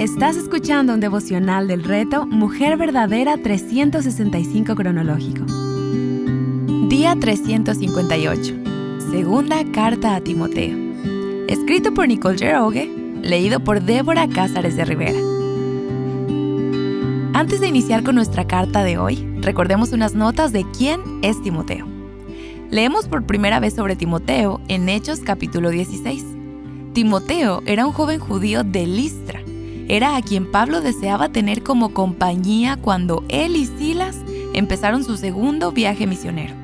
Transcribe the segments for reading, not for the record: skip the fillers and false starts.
Estás escuchando un devocional del reto Mujer Verdadera 365 cronológico. Día 358. Segunda carta a Timoteo. Escrito por Nicole Jeroge, leído por Débora Cázares de Rivera. Antes de iniciar con nuestra carta de hoy, recordemos unas notas de quién es Timoteo. Leemos por primera vez sobre Timoteo en Hechos capítulo 16. Timoteo era un joven judío de Listra. Era a quien Pablo deseaba tener como compañía cuando él y Silas empezaron su segundo viaje misionero.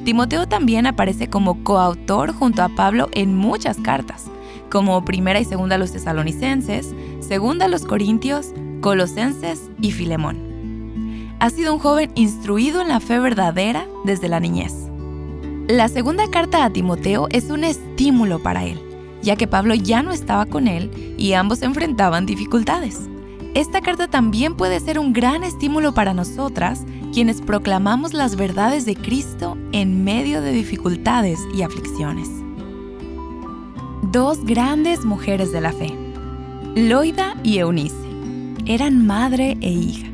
Timoteo también aparece como coautor junto a Pablo en muchas cartas, como Primera y Segunda a los Tesalonicenses, Segunda a los Corintios, Colosenses y Filemón. Ha sido un joven instruido en la fe verdadera desde la niñez. La segunda carta a Timoteo es un estímulo para él, ya que Pablo ya no estaba con él y ambos enfrentaban dificultades. Esta carta también puede ser un gran estímulo para nosotras, quienes proclamamos las verdades de Cristo en medio de dificultades y aflicciones. Dos grandes mujeres de la fe, Loida y Eunice, eran madre e hija.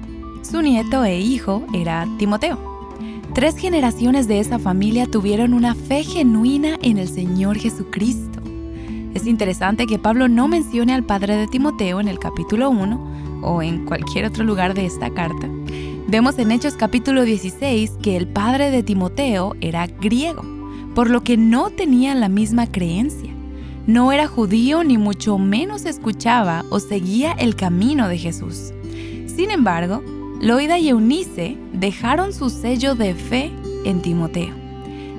Su nieto e hijo era Timoteo. 3 generaciones de esa familia tuvieron una fe genuina en el Señor Jesucristo. Es interesante que Pablo no mencione al padre de Timoteo en el capítulo 1 o en cualquier otro lugar de esta carta. Vemos en Hechos capítulo 16 que el padre de Timoteo era griego, por lo que no tenía la misma creencia. No era judío ni mucho menos escuchaba o seguía el camino de Jesús. Sin embargo, Loida y Eunice dejaron su sello de fe en Timoteo.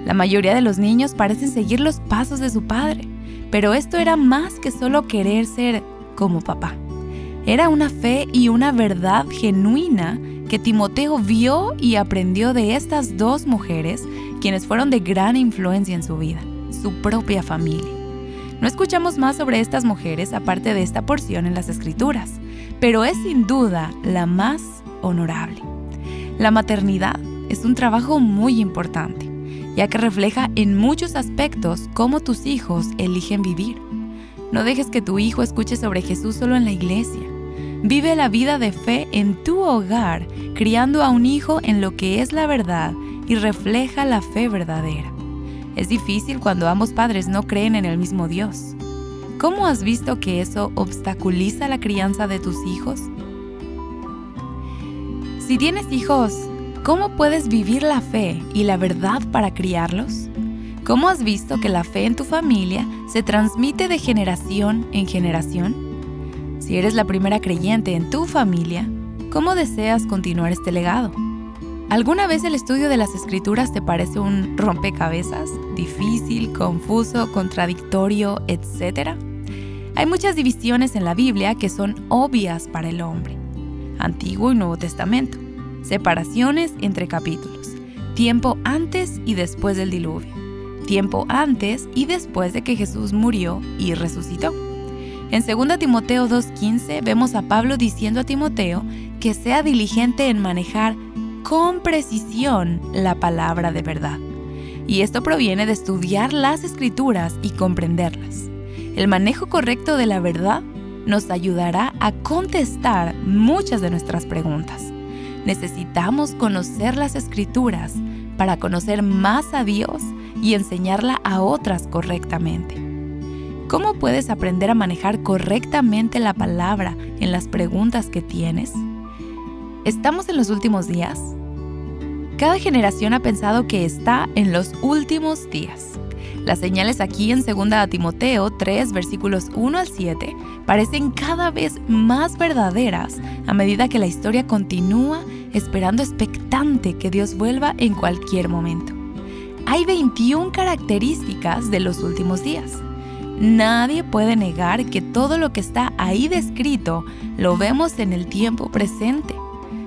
La mayoría de los niños parecen seguir los pasos de su padre, pero esto era más que solo querer ser como papá. Era una fe y una verdad genuina que Timoteo vio y aprendió de estas 2 mujeres, quienes fueron de gran influencia en su vida, su propia familia. No escuchamos más sobre estas mujeres aparte de esta porción en las Escrituras, pero es sin duda la más honorable. La maternidad es un trabajo muy importante, ya que refleja en muchos aspectos cómo tus hijos eligen vivir. No dejes que tu hijo escuche sobre Jesús solo en la iglesia. Vive la vida de fe en tu hogar, criando a un hijo en lo que es la verdad y refleja la fe verdadera. Es difícil cuando ambos padres no creen en el mismo Dios. ¿Cómo has visto que eso obstaculiza la crianza de tus hijos? Si tienes hijos, ¿cómo puedes vivir la fe y la verdad para criarlos? ¿Cómo has visto que la fe en tu familia se transmite de generación en generación? Si eres la primera creyente en tu familia, ¿cómo deseas continuar este legado? ¿Alguna vez el estudio de las Escrituras te parece un rompecabezas? Difícil, confuso, contradictorio, etc. Hay muchas divisiones en la Biblia que son obvias para el hombre. Antiguo y Nuevo Testamento. Separaciones entre capítulos. Tiempo antes y después del diluvio. Tiempo antes y después de que Jesús murió y resucitó. En 2 Timoteo 2:15 vemos a Pablo diciendo a Timoteo que sea diligente en manejar con precisión la palabra de verdad. Y esto proviene de estudiar las Escrituras y comprenderlas. El manejo correcto de la verdad nos ayudará a contestar muchas de nuestras preguntas. Necesitamos conocer las Escrituras para conocer más a Dios y enseñarla a otras correctamente. ¿Cómo puedes aprender a manejar correctamente la palabra en las preguntas que tienes? ¿Estamos en los últimos días? Cada generación ha pensado que está en los últimos días. Las señales aquí en 2 Timoteo 3, versículos 1 al 7, parecen cada vez más verdaderas a medida que la historia continúa esperando expectante que Dios vuelva en cualquier momento. Hay 21 características de los últimos días. Nadie puede negar que todo lo que está ahí descrito lo vemos en el tiempo presente.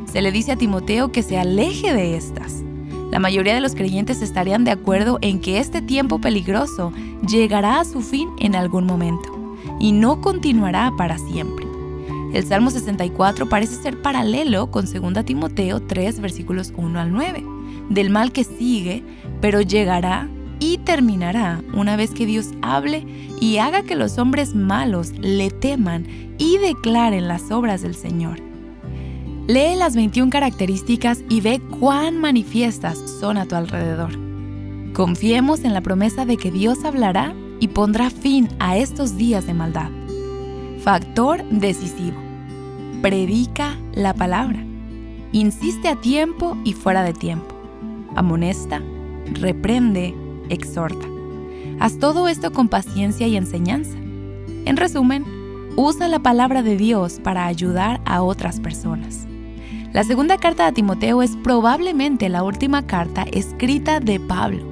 Se le dice a Timoteo que se aleje de estas. La mayoría de los creyentes estarían de acuerdo en que este tiempo peligroso llegará a su fin en algún momento y no continuará para siempre. El Salmo 64 parece ser paralelo con 2 Timoteo 3, versículos 1 al 9, del mal que sigue, pero llegará y terminará una vez que Dios hable y haga que los hombres malos le teman y declaren las obras del Señor. Lee las 21 características y ve cuán manifiestas son a tu alrededor. Confiemos en la promesa de que Dios hablará y pondrá fin a estos días de maldad. Factor decisivo: predica la palabra. Insiste a tiempo y fuera de tiempo. Amonesta, reprende, exhorta. Haz todo esto con paciencia y enseñanza. En resumen, usa la palabra de Dios para ayudar a otras personas. La segunda carta a Timoteo es probablemente la última carta escrita de Pablo.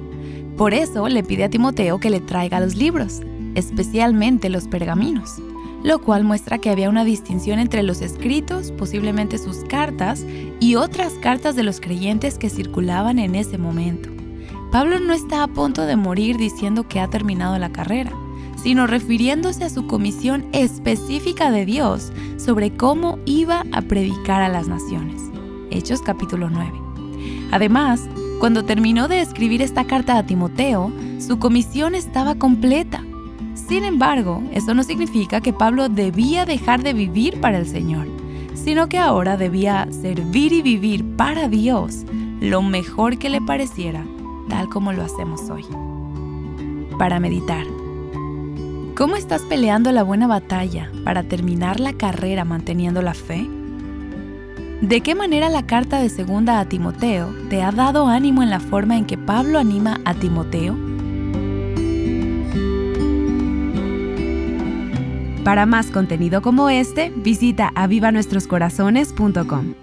Por eso le pide a Timoteo que le traiga los libros, especialmente los pergaminos, lo cual muestra que había una distinción entre los escritos, posiblemente sus cartas, y otras cartas de los creyentes que circulaban en ese momento. Pablo no está a punto de morir diciendo que ha terminado la carrera, sino refiriéndose a su comisión específica de Dios sobre cómo iba a predicar a las naciones. Hechos capítulo 9. Además, cuando terminó de escribir esta carta a Timoteo, su comisión estaba completa. Sin embargo, eso no significa que Pablo debía dejar de vivir para el Señor, sino que ahora debía servir y vivir para Dios lo mejor que le pareciera, tal como lo hacemos hoy. Para meditar. ¿Cómo estás peleando la buena batalla para terminar la carrera manteniendo la fe? ¿De qué manera la carta de segunda a Timoteo te ha dado ánimo en la forma en que Pablo anima a Timoteo? Para más contenido como este, visita avivanuestroscorazones.com.